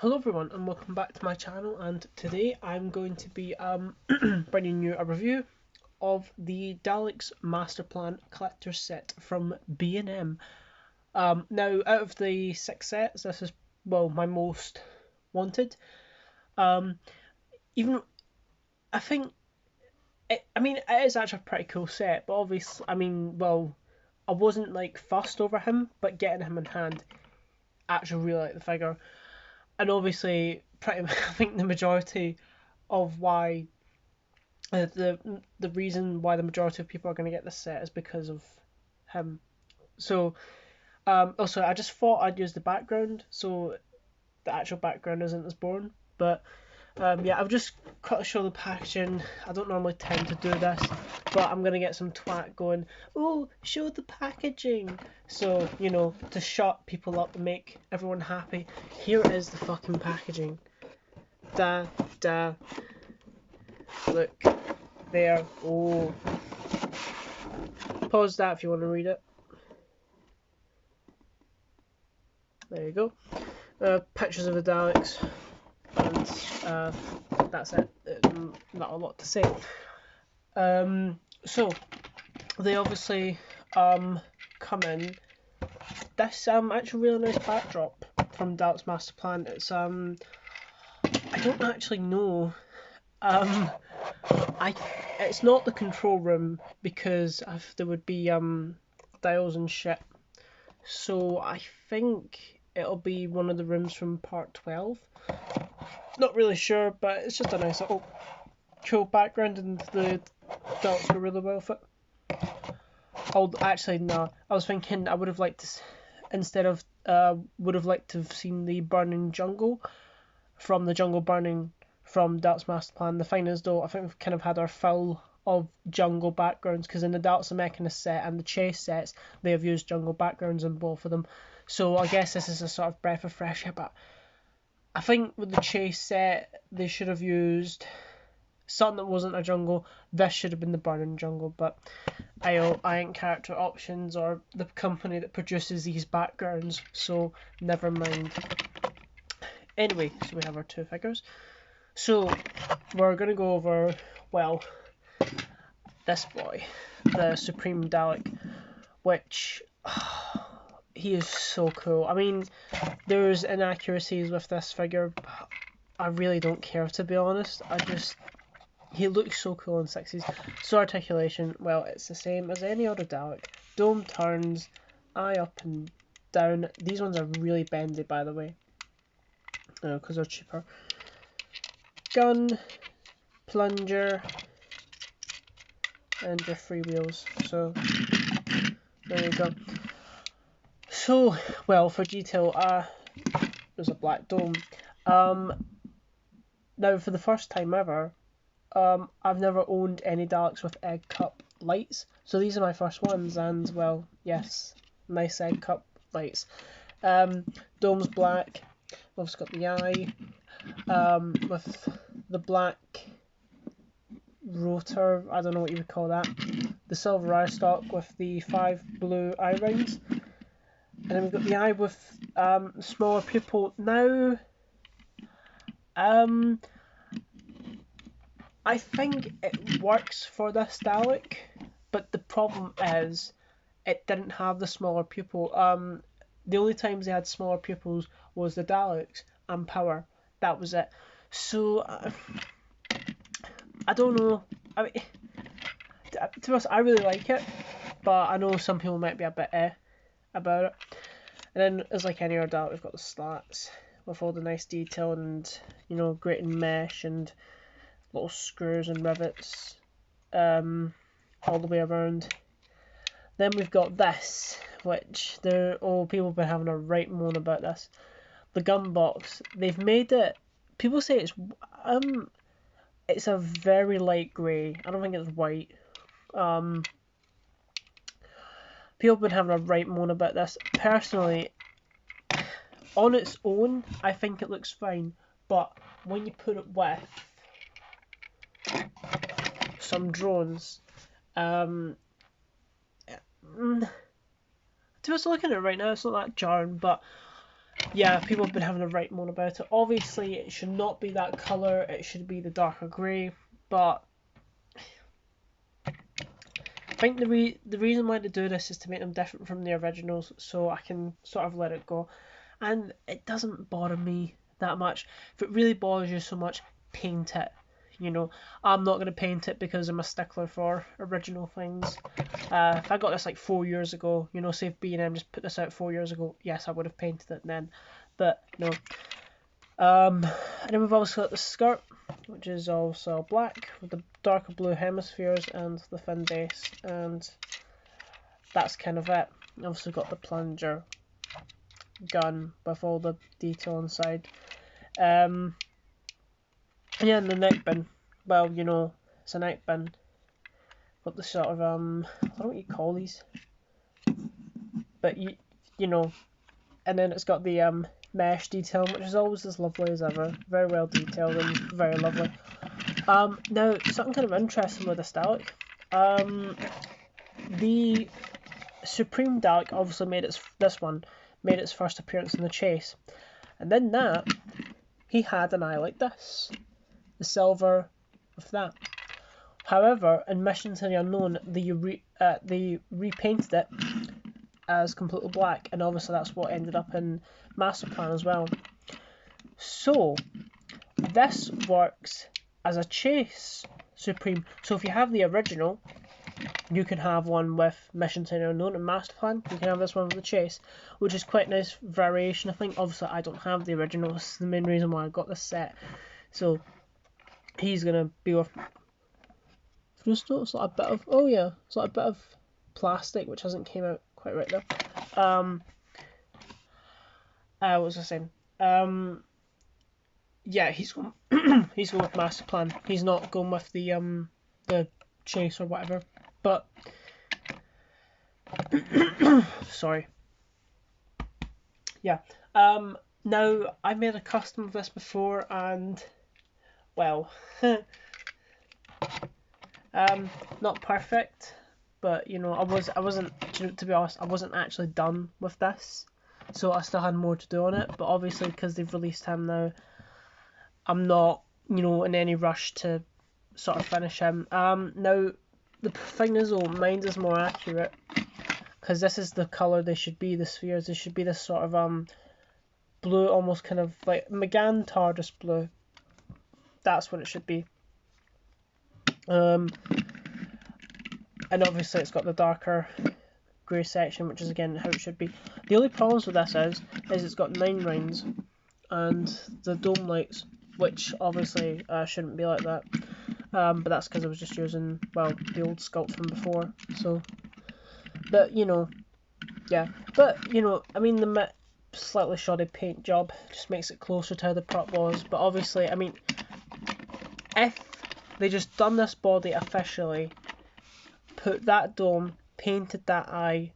Hello everyone and welcome back to my channel, and today I'm going to be bringing you a review of the Daleks Master Plan Collector's Set from B&M. Now, out of the 6 sets, this is, well, my most wanted. Even, I think, it is actually a pretty cool set, but obviously, I wasn't like fussed over him, but getting him in hand, I actually really like the figure. And obviously, I think the majority of why the reason why the majority of people are going to get this set is because of him. So, also I just thought I'd use the background, so the actual background isn't as boring. But yeah, I've just got to show the packaging. I don't normally tend to do this, but I'm gonna get some twat going, oh, show the packaging. So, to shut people up and make everyone happy. Here is the fucking packaging. Da, da. Look. There. Oh. Pause that if you want to read it. There you go. Pictures of the Daleks. And that's it. Not a lot to say. So they obviously come in this actually really nice backdrop from Daleks Master Plan. It's I don't actually know. It's not the control room because there would be dials and shit. So I think it'll be one of the rooms from part 12. Not really sure, but it's just a nice little cool background, and the Daleks go really well with it. Actually, no. I was thinking I would have liked to, instead of would have liked to have seen the burning jungle from the jungle burning from Daleks Master Plan. The thing is, though, I think we've kind of had our fill of jungle backgrounds, because in the Daleks the Mechanist set and the Chase sets, they have used jungle backgrounds in both of them. So I guess this is a sort of breath of fresh air, but I think with the Chase set, they should have used something that wasn't a jungle. This should have been the burning jungle, but I ain't character options or the company that produces these backgrounds, so never mind. Anyway, so we have our two figures. So we're going to go over, well, this boy, the Supreme Dalek, which he is so cool. I mean, there's inaccuracies with this figure, but I really don't care, to be honest. He looks so cool in 60s. So articulation, well, it's the same as any other Dalek. Dome turns, eye up and down. These ones are really bendy, by the way, because they're cheaper. Gun, plunger, and your freewheels. So there you go. So, well, for detail, there's a black dome. Now, for the first time ever, I've never owned any Daleks with egg cup lights, so these are my first ones, and, well, yes, nice egg cup lights. Dome's black. We've got the eye, with the black rotor, I don't know what you would call that. The silver eye stalk with the 5 blue eye rings. And then we've got the eye with smaller pupil. Now, I think it works for this Dalek, but the problem is it didn't have the smaller pupil. The only times they had smaller pupils was the Daleks and Power. That was it. So, I don't know. I mean, to be honest, I really like it, but I know some people might be a bit about it. And then, as like any other Dalek, we've got the slats with all the nice detail and, grating mesh and little screws and rivets all the way around. Then we've got this, which people have been having a right moan about this. The gun box. They've made it. People say it's a very light grey. I don't think it's white. People have been having a right moan about this. Personally, on its own, I think it looks fine, but when you put it with some drones, just looking at it right now, it's not that jarring, but yeah, people have been having a right moan about it. Obviously, it should not be that colour, it should be the darker grey, but I think the reason why they do this is to make them different from the originals, so I can sort of let it go. And it doesn't bother me that much. If it really bothers you so much, paint it. You know, I'm not going to paint it because I'm a stickler for original things. If I got this like 4 years ago, you know, say if B&M just put this out 4 years ago, yes, I would have painted it then. But no. And then we've also got the skirt, which is also black with the darker blue hemispheres and the thin base, and that's kind of it. We've also got the plunger gun with all the detail inside. Yeah, and the neck bin. Well, you know, it's a neck bin. Got the sort of I don't know what you call these, but you know, and then it's got the mesh detail, which is always as lovely as ever. Very well detailed and very lovely. Now something kind of interesting with this Dalek. The Supreme Dalek obviously made its first appearance in the chase, and then that he had an eye like this, the silver with that. However, in Mission to the Unknown, they repainted it as completely black, and obviously that's what ended up in Master Plan as well. So this works as a chase Supreme. So if you have the original, you can have one with Mission to the Unknown and Master Plan. You can have this one with the chase, which is quite a nice variation. I think obviously I don't have the original. This is the main reason why I got this set. So he's gonna be with. Just noticed like a bit of it's like a bit of plastic which hasn't came out quite right there. What was I saying? Yeah, he's going he's going with Master Plan. He's not going with the chase or whatever. But sorry. Yeah. Now I made a custom of this before, and well, not perfect, but you know, I wasn't, to be honest, I wasn't actually done with this, so I still had more to do on it. But obviously, because they've released him now, I'm not, you know, in any rush to sort of finish him. Now the thing is, though, mine is more accurate because this is the color they should be. The spheres, they should be this sort of blue, almost kind of like McGann TARDIS blue. That's what it should be. And obviously it's got the darker grey section, which is again how it should be. The only problems with this is it's got 9 rounds and the dome lights, which obviously shouldn't be like that. But that's because I was just using, well, the old sculpt from before. So, but you know, yeah. But you know, I mean, the slightly shoddy paint job just makes it closer to how the prop was. But obviously, I mean, if they just done this body officially, put that dome, painted that eye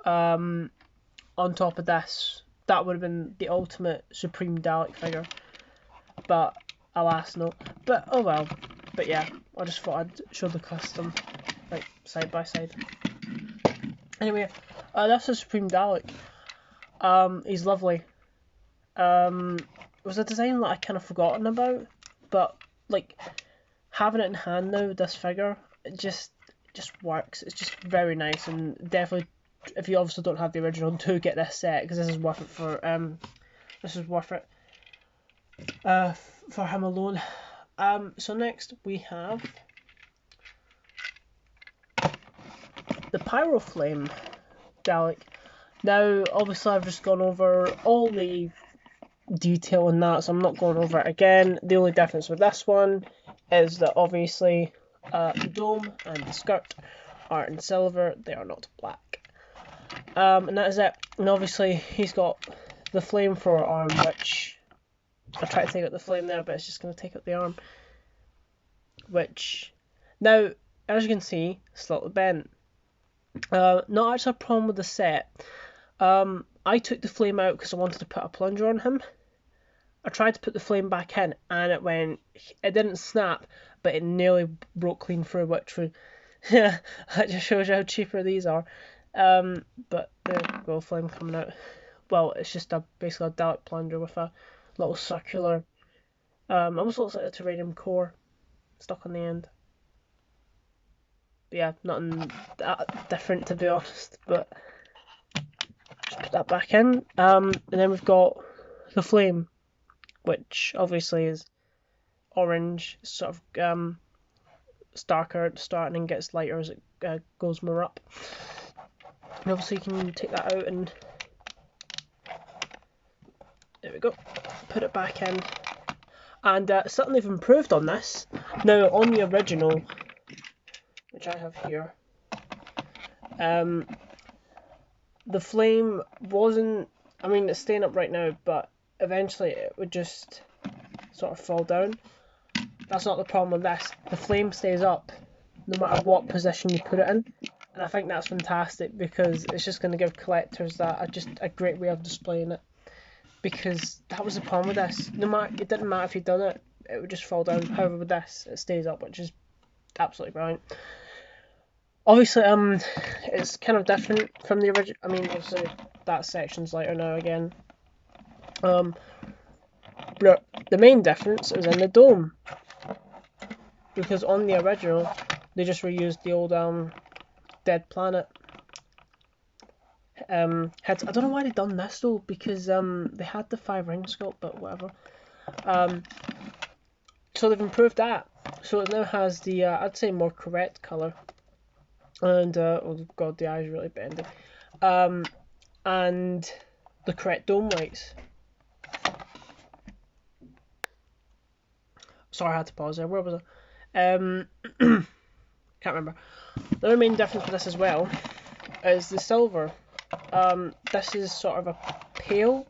on top of this, that would have been the ultimate Supreme Dalek figure. But alas, no. But oh well. But yeah, I just thought I'd show the custom, like, side by side. Anyway, that's the Supreme Dalek. He's lovely. It was a design that I kind of forgotten about, but like having it in hand now, this figure, it just works. It's just very nice, and definitely, if you obviously don't have the original, do get this set because this is worth it for for him alone. So next we have the Pyroflame Dalek. Now, obviously, I've just gone over all the detail in that, so I'm not going over it again. The only difference with this one is that obviously the dome and the skirt are in silver, they are not black. And that is it. And obviously he's got the flamethrower arm, which I tried to take out the flame there, but it's just going to take out the arm. Which, now, as you can see, slightly bent. Not actually a problem with the set. I took the flame out because I wanted to put a plunger on him. I tried to put the flame back in, and it didn't snap, but it nearly broke clean through, which that just shows you how cheaper these are. But there you go, flame coming out. well, it's just basically a Dalek plunger with a little circular. Almost looks like a terrarium core stuck on the end. But yeah, nothing that different to be honest. But just put that back in. And then we've got the flame, which obviously is orange, sort of darker at the start and then gets lighter as it goes more up. And obviously you can take that out and there we go, put it back in. And something they've improved on this. Now on the original, which I have here, the flame wasn't, I mean it's staying up right now, but eventually it would just sort of fall down. That's not the problem with this. The flame stays up no matter what position you put it in. And I think that's fantastic because it's just going to give collectors that just a great way of displaying it. Because that was the problem with this. No matter, it didn't matter if you'd done it, it would just fall down. However, with this, it stays up, which is absolutely brilliant. Obviously, it's kind of different from the original. I mean, obviously that section's lighter now again. But the main difference is in the dome, because on the original they just reused the old Dead Planet heads. I don't know why they done this though, because they had the 5-ring sculpt, but whatever. So they've improved that, so it now has the I'd say more correct colour, and oh god, the eye's really bendy, and the correct dome lights. Sorry, I had to pause there. Where was I? Can't remember. The other main difference with this as well is the silver. This is sort of a pale,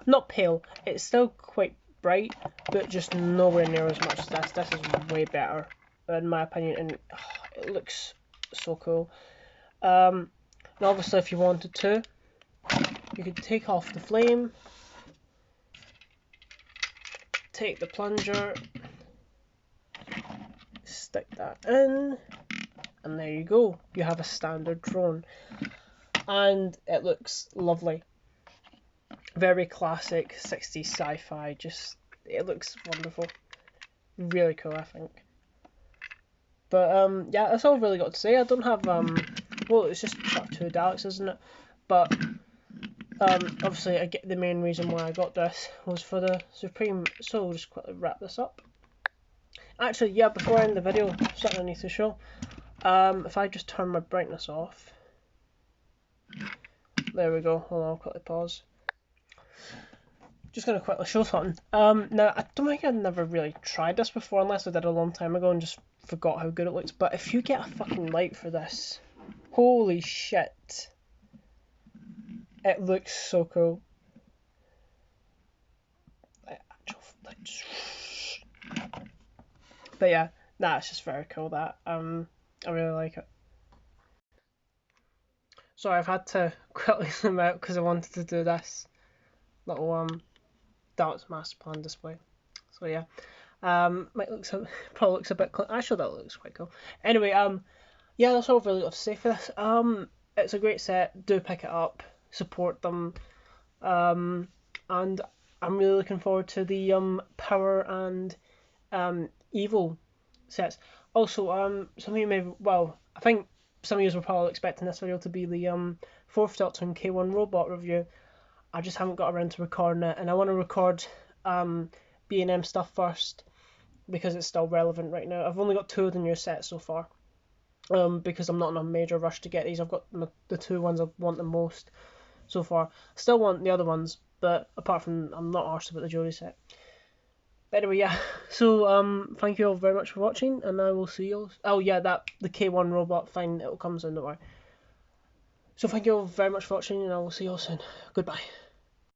not pale, it's still quite bright, but just nowhere near as much as this. This is way better, in my opinion, and it looks so cool. And obviously if you wanted to, you could take off the flame, take the plunger, stick that in, and there you go. You have a standard drone. And it looks lovely. Very classic 60s sci-fi. Just, it looks wonderful. Really cool, I think. But yeah, that's all I've really got to say. I don't have well, it's just sort of 2 Daleks, isn't it? But obviously I get the main reason why I got this was for the Supreme. So we'll just quickly wrap this up. Actually, yeah, before I end the video, something I need to show. If I just turn my brightness off. There we go. Hold on, I'll quickly pause. Just gonna quickly show something. Now I don't think I've never really tried this before, unless I did a long time ago and just forgot how good it looks. But if you get a fucking light for this, holy shit, it looks so cool. But yeah, nah, it's just very cool. That I really like it. Sorry, I've had to quickly zoom out because I wanted to do this little Daleks master plan display. So yeah, might probably looks a bit actually that looks quite cool. Anyway, yeah, that's all I've really got to say for this. It's a great set. Do pick it up, support them, and I'm really looking forward to the power and evil sets. Also, some of you may, well, I think some of you were probably expecting this video to be the 4th Doctor and K1 Robot review. I just haven't got around to recording it, and I want to record B&M stuff first because it's still relevant right now. I've only got 2 of the new sets so far, because I'm not in a major rush to get these. I've got the 2 ones I want the most so far. Still want the other ones, but apart from, I'm not arsed about the Jodie set. But anyway, yeah, so thank you all very much for watching, and I will see you all. Oh yeah, the K1 Robot, fine, it'll come soon, don't worry. So thank you all very much for watching, and I will see you all soon. Goodbye.